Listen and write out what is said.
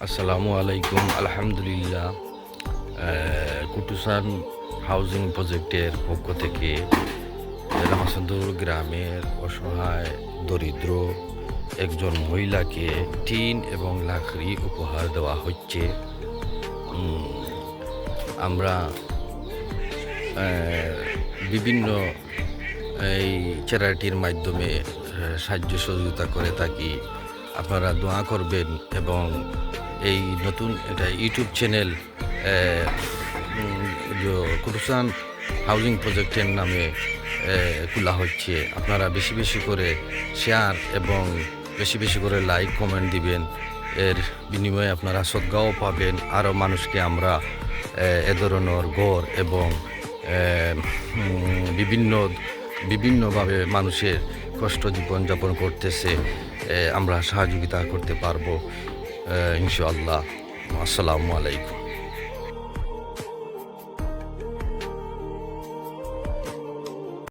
আসসালামু আলাইকুম। আলহামদুলিল্লাহ, কুটুসান হাউজিং প্রজেক্টের পক্ষ থেকে রামাসন্দুর গ্রামের অসহায় দরিদ্র একজন মহিলাকে টিন এবং লাকড়ি উপহার দেওয়া হচ্ছে। আমরা বিভিন্ন এই চ্যারিটির মাধ্যমে সাহায্য সহযোগিতা করে থাকি। আপনারা দোয়া করবেন এবং এই নতুন এটা ইউটিউব চ্যানেল কুটুসান হাউজিং প্রজেক্টের নামে খোলা হচ্ছে। আপনারা বেশি বেশি করে শেয়ার এবং বেশি বেশি করে লাইক কমেন্ট দিবেন। এর বিনিময়ে আপনারা সদ্গাও পাবেন। আরও মানুষকে আমরা এ ধরনের ঘর এবং বিভিন্নভাবে মানুষের কষ্ট জীবনযাপন করতেছে, আমরা সহযোগিতা করতে পারবো ইনশাআল্লাহ। আসসালামু আলাইকুম।